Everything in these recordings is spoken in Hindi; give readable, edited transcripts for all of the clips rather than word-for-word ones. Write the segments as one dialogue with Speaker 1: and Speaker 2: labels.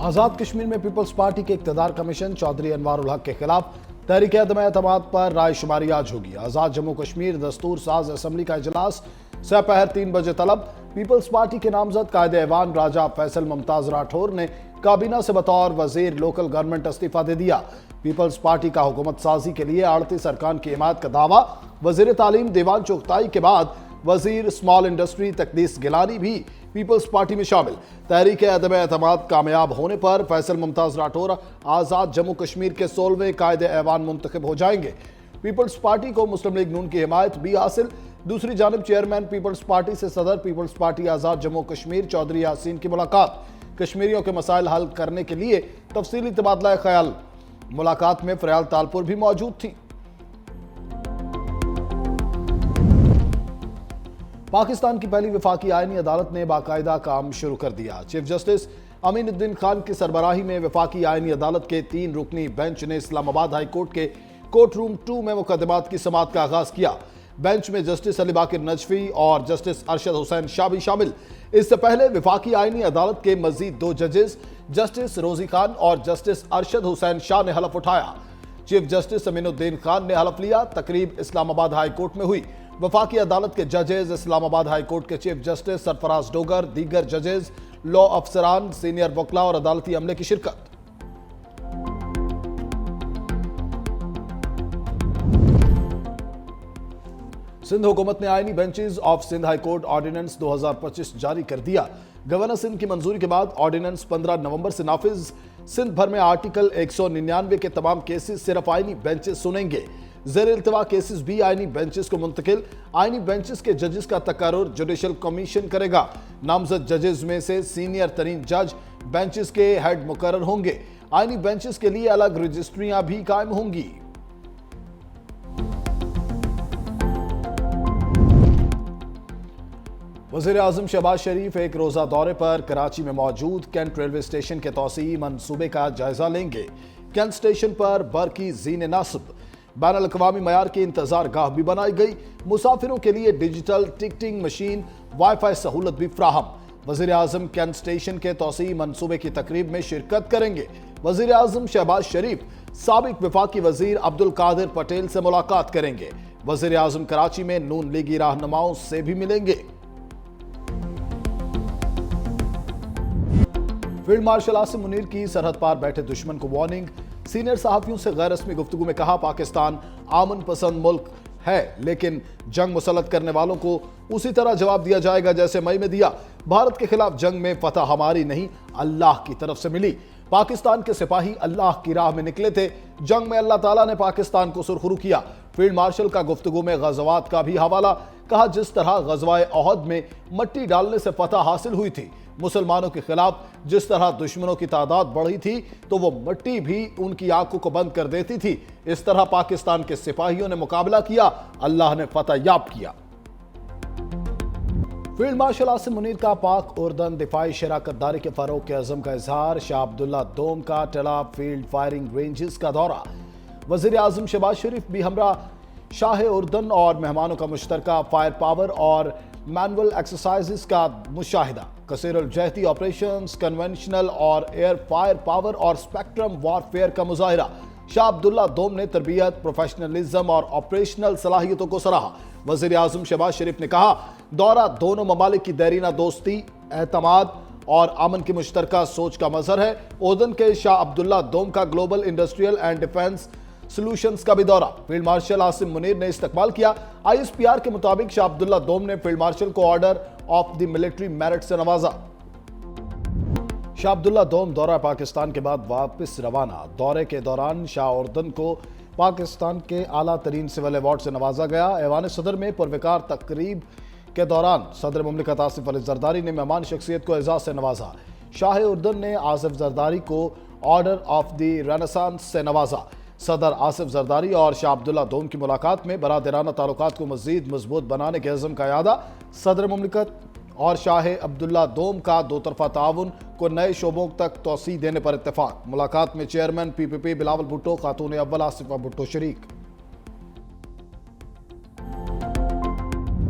Speaker 1: आजाद कश्मीर में पीपल्स पार्टी के इक्तदार कमीशन चौधरी अनवारुल हक के खिलाफ तहरीक अदम-ए-एतमाद पर रायशुमारी आज होगी। आजाद जम्मू कश्मीर दस्तूर साज असम्बली का इजलास सपहर 3 बजे तलब। पीपल्स पार्टी के नामजद कायदे-ए-वान राजा फैसल मुमताज राठौर ने काबीना से बतौर वजीर लोकल गवर्नमेंट इस्तीफा दे दिया। पीपल्स पार्टी का हुकूमत साजी के लिए 38 अरकान की हिमायत का दावा। वजीर तालीम देवान चुगताई के बाद वजीर स्मॉल इंडस्ट्री तकदीस गिलानी भी पीपल्स पार्टी में शामिल। तहरीक अदम-ए-एतमाद कामयाब होने पर फैसल मुमताज राठौर आजाद जम्मू कश्मीर के 16वें कायदे-ए-वान मुंतखब हो जाएंगे। पीपल्स पार्टी को मुस्लिम लीग नून की हिमायत भी हासिल। दूसरी जानब चेयरमैन पीपल्स पार्टी से सदर पीपल्स पार्टी आजाद जम्मू कश्मीर चौधरी यासीन की मुलाकात। कश्मीरियों के मसाइल हल करने के लिए तफसीली तबादला ख्याल। मुलाकात में फरियाल तालपुर भी मौजूद थी। पाकिस्तान की पहली वफाकी आईनी अदालत ने बाकायदा काम शुरू कर दिया। चीफ जस्टिस अमीनुद्दीन खान की सरबराही में वफाकी आईनी अदालत के 3 रुकनी बेंच ने इस्लामाबाद हाई कोर्ट के कोर्ट रूम 2 में मुकदमात की समाअत का आगाज किया। बेंच में जस्टिस अली बाकर नजफी और जस्टिस अरशद हुसैन शाह भी शामिल। इससे पहले वफाकी आईनी अदालत के मजीद 2 जजेस जस्टिस रोजी खान और जस्टिस अरशद हुसैन शाह ने हलफ उठाया। चीफ जस्टिस अमीनुद्दीन खान ने हलफ लिया। तकरीब इस्लामाबाद हाई कोर्ट में हुई। वफाकी अदालत के जजेस इस्लामाबाद हाई कोर्ट के चीफ जस्टिस सरफराज डोगर, दीगर जजेस, लॉ अफसरान, सीनियर वकला और अदालती अमले की शिरकत। सिंध हुकूमत ने आईनी benches of Sindh high court ordinance 2025 जारी कर दिया। गवर्नर सिंध की मंजूरी के बाद ऑर्डिनेंस 15 नवंबर से नाफिज। सिंध भर में आर्टिकल 199 के तमाम केसेस सिर्फ आईनी बेंचेस सुनेंगे। ज़ेर इल्तिवा केसेस भी आईनी बेंचेस को मुंतकिल। आईनी बेंचेस के जजेस का तकर्रुर जुडिशल कमीशन करेगा। नामजद जजेस में से सीनियर तरीन जज बेंचेस के हेड मुकर्रर होंगे। आईनी बेंचेस के लिए अलग रजिस्ट्रियां भी कायम होंगी। वज़ीर आज़म शहबाज शरीफ एक रोजा दौरे पर कराची में मौजूद। कैंट रेलवे स्टेशन के तौसीई मंसूबे का जायजा लेंगे। कैंट स्टेशन पर बरकी जीन नासब बैनुल अक़वामी मयार की इंतजार गाह भी बनाई गई। मुसाफिरों के लिए डिजिटल टिकटिंग मशीन, वाईफाई सहूलत भी फ्राहम। वज़ीर आज़म कैंट स्टेशन के तौसीई मंसूबे की तकरीब में शिरकत करेंगे। वज़ीर आज़म शहबाज शरीफ साबिक वफाकी वजीर अब्दुल कादिर पटेल से मुलाकात करेंगे। वज़ीर आज़म कराची में नून लीगी रहनुमाओं से भी मिलेंगे। फील्ड मार्शल आसिम मुनीर की सरहद पार बैठे दुश्मन को वार्निंग। सीनियर सहाफियों से गैर रस्मी गुफ्तगू में कहा, पाकिस्तान आमन पसंद मुल्क है, लेकिन जंग मुसल्लत करने वालों को उसी तरह जवाब दिया जाएगा जैसे मई में दिया। भारत के खिलाफ जंग में फतह हमारी नहीं, अल्लाह की तरफ से मिली। पाकिस्तान के सिपाही अल्लाह की राह में निकले थे। जंग में अल्लाह ताला ने पाकिस्तान को सुरखरू किया। फील्ड मार्शल का गुफ्तगू में गज़वात का भी हवाला। कहा, जिस तरह गज़वाए ओहद में मट्टी डालने से फतह हासिल हुई थी, मुसलमानों के खिलाफ जिस तरह दुश्मनों की तादाद बढ़ी थी तो वो मट्टी भी उनकी आंखों को बंद कर देती थी। इस तरह पाकिस्तान के सिपाहियों ने मुकाबला किया, अल्लाह ने फतह याब किया। फील्ड मार्शल आसिम मुनीर का पाक उर्दन दिफाई शराकतदारी के फरोग के अज़म का इजहार। शाह अब्दुल्ला दोम का टला फील्ड फायरिंग रेंजेस का दौरा। वज़ीर आज़म शहबाज शरीफ भी हमरा शाह उर्दन और मेहमानों का मुश्तरका फायर पावर और मैनुअल एक्सरसाइजेस का मुशाहिदा। कसीरुल जहती ऑपरेशंस, कन्वेंशनल और एयर फायर पावर और स्पेक्ट्रम वॉरफेयर का मुजाहिरा। शाह अब्दुल्ला दोम ने तरबियत, प्रोफेशनलिज्म और ऑपरेशनल सलाहियतों को सराहा। वज़ीर आज़म शहबाज शरीफ ने कहा, दौरा दोनों ममालिक की देरीना दोस्ती, एतमाद और अमन की मुश्तरका सोच का मजहर है। उर्दन के शाह अब्दुल्ला दोम का global industrial and defence solutions का भी दौरा। फील्ड मार्शल आसिम मुनीर ने इस्तकबाल किया। ISPR के मुताबिक शाह अब्दुल्ला दोम ने फील्ड मार्शल को order of the military merit से नवाजा। शाह अब्दुल्ला दोम दौरा पाकिस्तान के बाद वापस रवाना। दौरे के दौरान शाह उर्दन को पाकिस्तान के आला तरीन सिविल अवार्ड से नवाजा गया। ऐवान सदर में पुरवकार तकरीब के दौरान सदर मुमलिकत आसिफ अली जरदारी ने मेहमान शख्सियत को एजाज से नवाजा। शाह उर्दन ने आसिफ जरदारी को ऑर्डर ऑफ द रेनेसांस से नवाजा। सदर आसिफ जरदारी और शाह अब्दुल्ला दोम की मुलाकात में बरादराना ताल्लुकात को मज़ीद मजबूत बनाने के अज़म का यादा। सदर मुमलिकत और शाह अब्दुल्ला दोम का दो तरफा ताउन को नए शोबों तक तोसी देने पर इत्तेफाक। मुलाकात में चेयरमैन PPP बिलावल भुट्टो, खातून अव्वल आसिफा भुट्टो शरीक।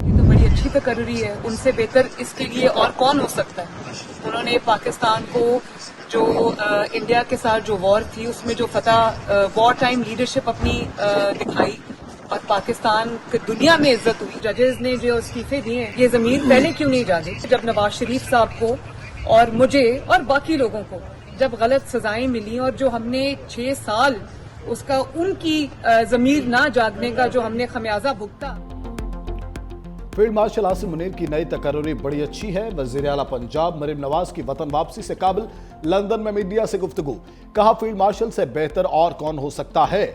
Speaker 2: ये तो बड़ी अच्छी तकर्री है, उनसे बेहतर इसके लिए और कौन हो सकता है। उन्होंने पाकिस्तान को जो इंडिया के साथ जो वॉर थी उसमें जो वॉर टाइम लीडरशिप अपनी दिखाई और पाकिस्तान की दुनिया में इज्जत हुई। जजेस ने जो इस्तीफे दिए, ये ज़मीर पहले क्यों नहीं जागे? जब नवाज शरीफ साहब को और मुझे और बाकी लोगों को जब गलत सजाएं मिली और जो हमने 6 साल उसका उनकी ज़मीर ना जागने का जो हमने खमियाजा भुगता।
Speaker 1: फील्ड मार्शल आसिम मुनीर की नई तकर्री बड़ी अच्छी है। वज़ीर आला पंजाब मरीम नवाज की वतन वापसी से काबिल, लंदन में मीडिया से गुफ्तगू। कहा, फील्ड मार्शल से बेहतर और कौन हो सकता है।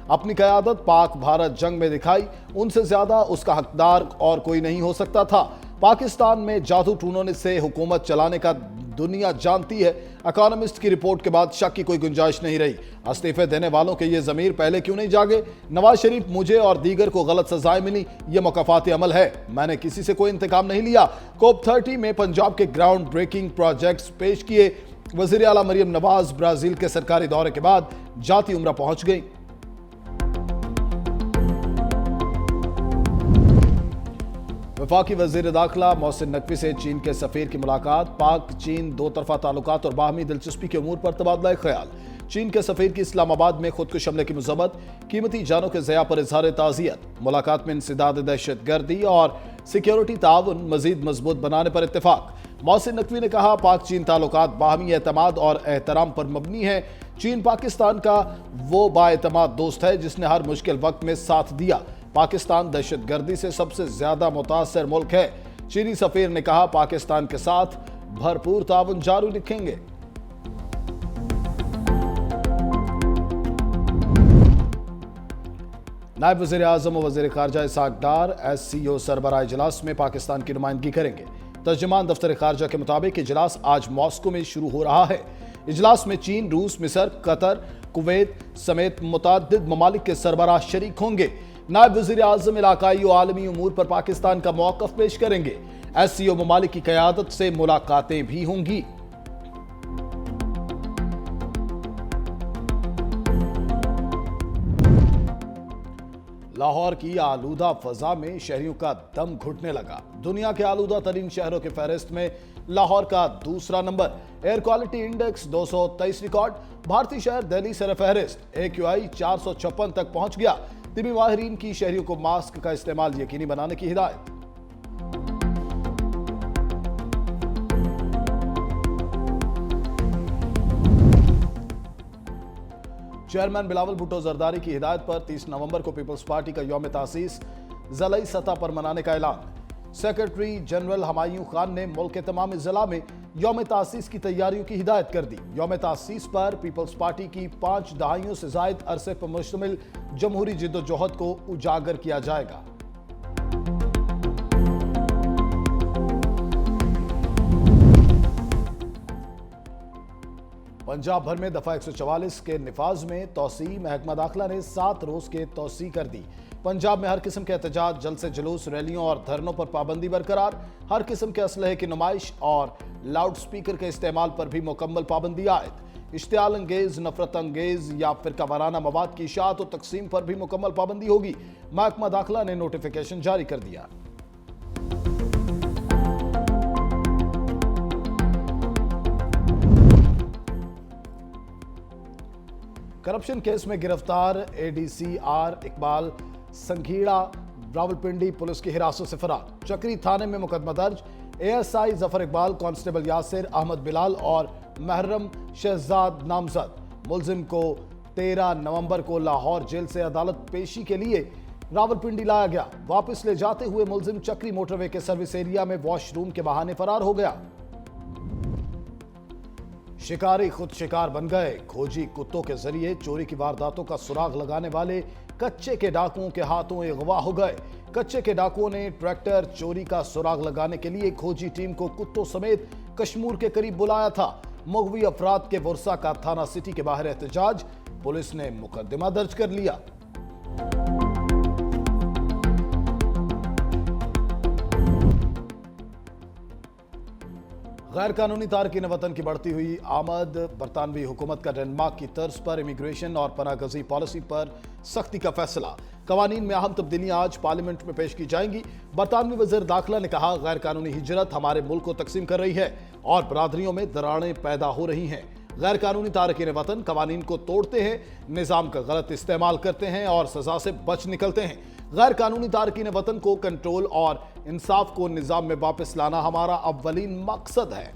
Speaker 1: अपनी क़यादत पाक भारत जंग में दिखाई, उनसे ज्यादा उसका हकदार और कोई नहीं हो सकता था। पाकिस्तान में जादू टूनों से हुकूमत चलाने का दुनिया जानती है। इकोनॉमिस्ट की रिपोर्ट के बाद शक की कोई गुंजाइश नहीं रही। इस्तीफे देने वालों के ये ज़मीर पहले क्यों नहीं जागे? नवाज शरीफ, मुझे और दीगर को गलत सजाएं मिली, ये मुकाफाती अमल है। मैंने किसी से कोई इंतकाम नहीं लिया। COP 30 में पंजाब के ग्राउंड ब्रेकिंग प्रोजेक्ट्स पेश किए। वज़ीर आला मरीम नवाज ब्राजील के सरकारी दौरे के बाद जाती उम्रा पहुंच गई। वफाकी वज़ीर दाखिला मोहसिन नकवी से चीन के सफीर की मुलाकात। पाक चीन दो तरफा ताल्लुकात और बाहमी दिलचस्पी के उमूर पर तबादला ख्याल। चीन के सफीर की इस्लामाबाद में खुदकुश हमले की मज़म्मत, कीमती जानों के ज़या पर इजहार ताज़ियत। मुलाकात में इंसदाद दहशतगर्दी और सिक्योरिटी ताउन मजीद मजबूत बनाने पर इत्तेफाक। मोहसिन नकवी ने कहा, पाक चीन ताल्लुकात बाहमी एतमाद और एहतराम पर मबनी है। चीन पाकिस्तान का वो बाएतमाद दोस्त है जिसने हर मुश्किल वक्त में साथ दिया। पाकिस्तान दहशतगर्दी से सबसे ज्यादा मुतासर मुल्क है। चीनी सफीर ने कहा, पाकिस्तान के साथ भरपूर ताउन जारी रखेंगे। नायब वज़ीर आज़म और वज़ीर ख़ारजा इसहाक़ डार SCO सरबराह इजलास में पाकिस्तान की नुमाइंदगी करेंगे। तर्जुमान दफ्तर ख़ारजा के मुताबिक इजलास आज मॉस्को में शुरू हो रहा है। इजलास में चीन, रूस, मिस्र, कतर, कुवैत समेत मुतअद्दिद ममालिक के सरबराह शरीक होंगे। नायब वज़ीर आज़म इलाकाई और आलमी उमूर पर पाकिस्तान का मौक़िफ़ पेश करेंगे। SCO ममालिक की क़यादत से मुलाकातें भी होंगी। लाहौर की आलूदा फजा में शहरियों का दम घुटने लगा। दुनिया के आलूदा तरीन शहरों के फहरिस्त में लाहौर का दूसरा number. Air quality index 223 record. भारतीय शहर दिल्ली सर फहरिस्त। AQI 456 तक पहुंच गया। तिबी माहिरीन की शहरियों को मास्क का इस्तेमाल यकीनी बनाने की हिदायत। चेयरमैन बिलावल भुट्टो जरदारी की हिदायत पर 30 नवंबर को पीपल्स पार्टी का यौम तासीस ज़िलाई सतह पर मनाने का ऐलान। सेक्रेटरी जनरल हमायूं खान ने मुल्क के तमाम ज़िला में यौम तासीस की तैयारियों की हिदायत कर दी। यौम तासीस पर पीपल्स पार्टी की 5 दहाइयों से जायद अरसे पर मुश्तमिल जमहूरी जिद्दोजहद को उजागर किया जाएगा। पंजाब भर में दफा 144 के निफाज में तोसी। महकमा दाखिला ने 7 रोज के तोसी कर दी। पंजाब में हर किस्म के एहतजाज, जलसे जुलूस, रैलियों और धरनों पर पाबंदी बरकरार। हर किस्म के असलहे की नुमाइश और लाउड स्पीकर के इस्तेमाल पर भी मुकम्मल पाबंदी आयद। इश्तियाल अंगेज, नफरत अंगेज या फिरका वाराना मवाद की इशाअत और तकसीम पर भी मुकम्मल पाबंदी होगी। महकमा दाखिला ने नोटिफिकेशन जारी कर दिया। करप्शन केस में गिरफ्तार ADCR इकबाल संघीड़ा रावलपिंडी पुलिस की हिरासत से फरार। चक्री थाने में मुकदमा दर्ज। ASI जफर इकबाल, कांस्टेबल यासिर अहमद बिलाल और महरम शहजाद नामजद। मुलजिम को 13 नवंबर को लाहौर जेल से अदालत पेशी के लिए रावलपिंडी लाया गया। वापस ले जाते हुए मुलजिम चक्री मोटरवे के सर्विस एरिया में वॉशरूम के बहाने फरार हो गया। शिकारी खुद शिकार बन गए। खोजी कुत्तों के जरिए चोरी की वारदातों का सुराग लगाने वाले कच्चे के डाकुओं के हाथों अगवा हो गए। कच्चे के डाकुओं ने ट्रैक्टर चोरी का सुराग लगाने के लिए खोजी टीम को कुत्तों समेत कश्मीर के करीब बुलाया था। मुगवी अफराद के वर्षा का थाना सिटी के बाहर एहतजाज। पुलिस ने मुकदमा दर्ज कर लिया। गैर कानूनी तारकीन वतन की बढ़ती हुई आमद। बरतानवी हुकूमत का डेनमार्क की तर्ज पर इमिग्रेशन और पनागजी पॉलिसी पर सख्ती का फैसला। कवानीन में अहम तब्दीलियां आज पार्लियामेंट में पेश की जाएंगी। बरतानवी वज़ीर दाखिला ने कहा, गैर कानूनी हिजरत हमारे मुल्क को तकसीम कर रही है और बरादरियों में दरारें पैदा हो रही हैं। गैर कानूनी तारकीन वतन कवानीन को तोड़ते हैं, निजाम का गलत इस्तेमाल करते हैं और सजा से बच निकलते हैं। गैर कानूनी तारकीन वतन को कंट्रोल और इंसाफ को निजाम में वापस लाना हमारा अव्वलीन मकसद है।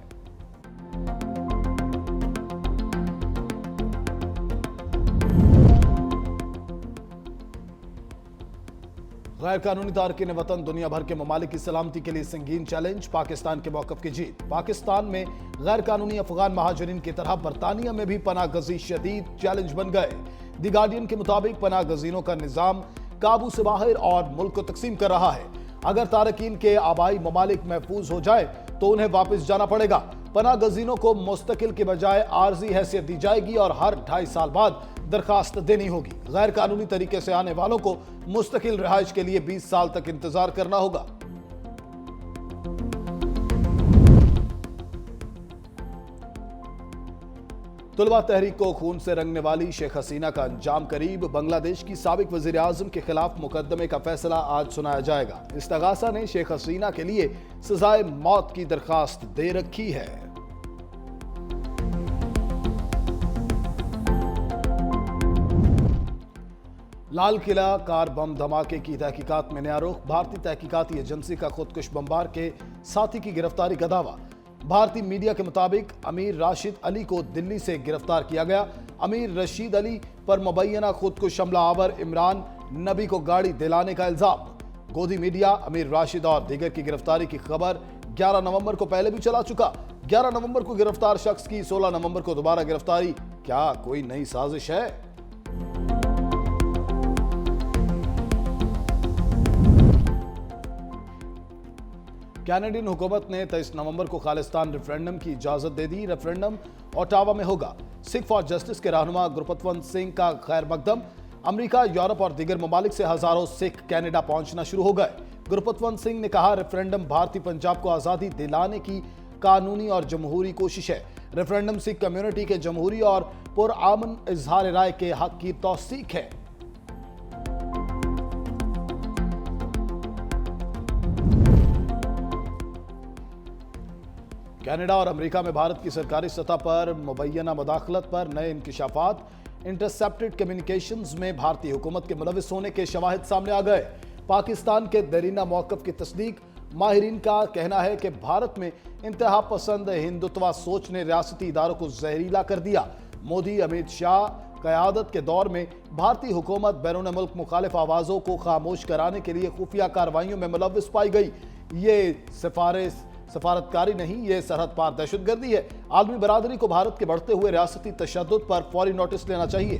Speaker 1: गैर कानूनी तारकीन वतन दुनिया भर के ममालिक की सलामती के लिए संगीन चैलेंज, पाकिस्तान के मौकफ की जीत। पाकिस्तान में गैर कानूनी अफगान महाजरीन की तरह बरतानिया में भी पनाह गजी शदीद चैलेंज बन गए। दी गार्डियन के मुताबिक पनाह गजीनों का निजाम काबू से बाहर और मुल्क को तकसीम कर रहा है। अगर तारकीन के आबाई ममालिक महफूज हो जाए तो उन्हें वापस जाना पड़ेगा। पनाह गजीनों को मुस्तकिल के बजाय आर्जी हैसियत दी जाएगी और हर 2.5 साल बाद दरखास्त देनी होगी। गैर कानूनी तरीके से आने वालों को मुस्तकिल रिहाइश के लिए 20 साल तक इंतजार करना होगा। तुलबा तहरीक को खून से रंगने वाली शेख हसीना का अंजाम करीब। बांग्लादेश की साबिक वजीर आजम के खिलाफ मुकदमे का फैसला आज सुनाया जाएगा। इस्तगासा ने शेख हसीना के लिए सजाए मौत की दरखास्त दे रखी है। लाल किला कार बम धमाके की तहकीकात में नया रुख। भारतीय तहकीकाती एजेंसी का खुदकुश बमबार के साथी की गिरफ्तारी का दावा। भारतीय मीडिया के मुताबिक अमीर राशिद अली को दिल्ली से गिरफ्तार किया गया। अमीर रशीद अली पर मुबैना खुदकुश हमला आवर इमरान नबी को गाड़ी दिलाने का इल्जाम। गोदी मीडिया अमीर राशिद और दीगर की गिरफ्तारी की खबर 11 नवंबर को पहले भी चला चुका। 11 नवंबर को गिरफ्तार शख्स की 16 नवंबर को दोबारा गिरफ्तारी। क्या कोई नई साजिश है? कैनेडियन हुकूमत ने 23 नवंबर को खालिस्तान रेफरेंडम की इजाजत दे दी। रेफरेंडम ओटावा में होगा। सिख फॉर जस्टिस के रहनुमा गुरपतवंत सिंह का खैर मकदम। अमेरिका, यूरोप और दीगर ममालिक से हजारों सिख कनाडा पहुंचना शुरू हो गए। गुरपतवंत सिंह ने कहा, रेफरेंडम भारतीय पंजाब को आजादी दिलाने की कानूनी और जमहूरी कोशिश है। रेफरेंडम सिख कम्युनिटी के जमहूरी और पुरअमन इजहार राय के हक की तौसीक है। कनाडा और अमेरिका में भारत की सरकारी सतह पर मुबैना मुदाखलत पर नए इंकिशाफात। इंटरसेप्टेड कम्युनिकेशंस में भारतीय हुकूमत के मुलविस होने के शवाहिद सामने आ गए। पाकिस्तान के दरीना मौकफ की तस्दीक। माहिरीन का कहना है कि भारत में इंतहा पसंद हिंदुत्वा सोच ने रियासती इदारों को जहरीला कर दिया। मोदी अमित शाह क़यादत के दौर में भारतीय हुकूमत बैरून मुल्क मुखालिफ आवाज़ों को खामोश कराने के लिए खुफिया कार्रवाइयों में मुलविस पाई गई। ये सफारतकारी नहीं, ये सरहद पार दहशतगर्दी है। आलमी बरादरी को भारत के बढ़ते हुए रियासती तशद्दुद पर फौरी नोटिस लेना चाहिए।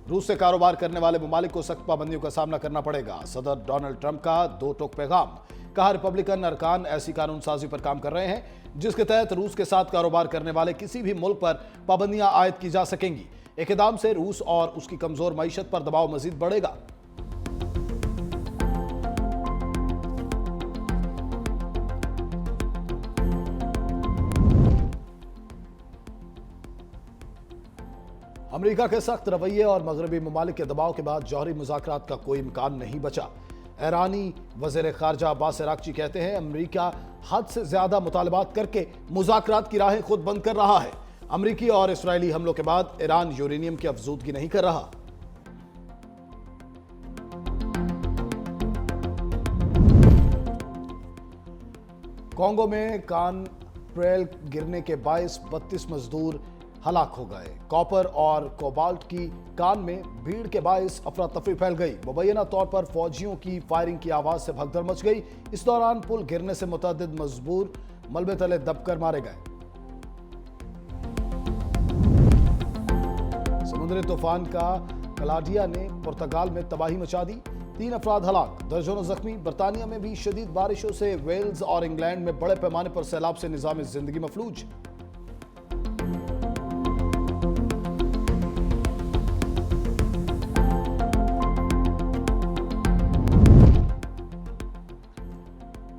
Speaker 1: रूस से कारोबार करने वाले ममालिक को सख्त पाबंदियों का सामना करना पड़ेगा। सदर डोनाल्ड ट्रंप का 2 टोक पैगाम। कहा, रिपब्लिकन अरकान ऐसी कानून साजी पर काम कर रहे हैं जिसके तहत रूस के साथ कारोबार करने वाले किसी भी मुल्क पर पाबंदियां आयद की जा सकेंगी। इक़दाम से रूस और उसकी कमजोर मईशत पर दबाव मजीद बढ़ेगा। अमेरिका के सख्त रवैये और मगरबी ममालिक के दबाव के बाद जौहरी मुज़ाकरात का कोई इम्कान नहीं बचा। ईरानी वज़ीर ख़ारजा अब्बास अराग़ची कहते हैं, अमेरिका हद से ज़्यादा मुतालबात करके मुज़ाकरात की राहें खुद बंद कर रहा है। अमेरिकी और इसराइली हमलों के बाद ईरान यूरेनियम की अफजूदगी नहीं कर रहा। कांगो में कान ट्रेल गिरने के बायस 32 मजदूर हलाक हो गए। कॉपर और कोबाल्ट की कान में भीड़ के बायस अफरा तफरी फैल गई। मुबैना तौर पर फौजियों की फायरिंग की आवाज से भगदड़ मच गई। इस दौरान पुल गिरने से मुतअद्दिद मजबूर मलबे तले दबकर मारे गए। समुद्री तूफान का कलाडिया ने पुर्तगाल में तबाही मचा दी। 3 अफराद हलाक, दर्जनों जख्मी। बरतानिया में भी शदीद बारिशों से वेल्स और इंग्लैंड में बड़े पैमाने पर सैलाब से निजाम जिंदगी मफलूज।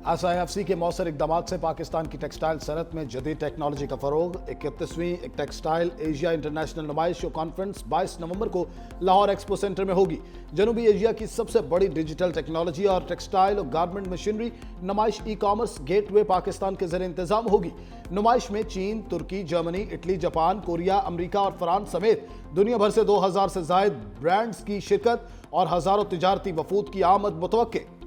Speaker 1: SIFC के मौसर इकदाम से पाकिस्तान की टेक्सटाइल सनत में जदीद टेक्नोलॉजी का फरोग। 31वीं टेक्सटाइल एशिया इंटरनेशनल नुमाइश कॉन्फ्रेंस 22 नवंबर को लाहौर एक्सपो सेंटर में होगी। जनूबी एशिया की सबसे बड़ी डिजिटल टेक्नोलॉजी और टेक्सटाइल और गारमेंट मशीनरी नुमाइश ई-कॉमर्स गेटवे पाकिस्तान के जरिए इंतजाम होगी। नुमाइश में चीन, तुर्की, Germany, Italy, Japan, Korea, America और फ्रांस समेत दुनिया भर से 2000 से जायद ब्रांड्स की शिरकत और हजारों तिजारती वफूद की आमद मुतवक्के।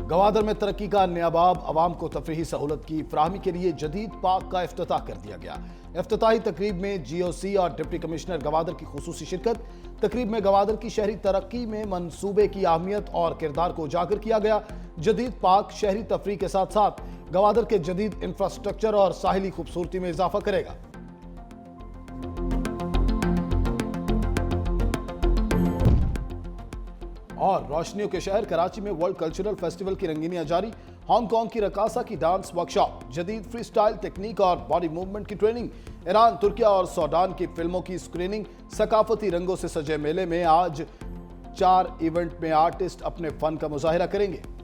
Speaker 1: गवादर में तरक्की का नया बाब, अवाम को तफरीही सहूलत की फराहमी के लिए जदीद पार्क का इफ्तिताह कर दिया गया। इफ्तिताही तकरीब में GOC और डिप्टी कमिश्नर गवादर की खुसूसी शिरकत। तकरीब में गवादर की शहरी तरक्की में मंसूबे की अहमियत और किरदार को उजागर किया गया। जदीद पार्क शहरी तफरीह के साथ साथ गवादर के जदीद इंफ्रास्ट्रक्चर और साहिली खूबसूरती में इजाफा करेगा। और रोशनियों के शहर कराची में वर्ल्ड कल्चरल फेस्टिवल की रंगीनियां जारी। हांगकांग की रकासा की डांस वर्कशॉप, जदीद फ्री स्टाइल टेक्निक और बॉडी मूवमेंट की ट्रेनिंग, ईरान, तुर्किया और सूडान की फिल्मों की स्क्रीनिंग। सकाफती रंगों से सजे मेले में आज 4 इवेंट में आर्टिस्ट अपने फन का मुजाहिरा करेंगे।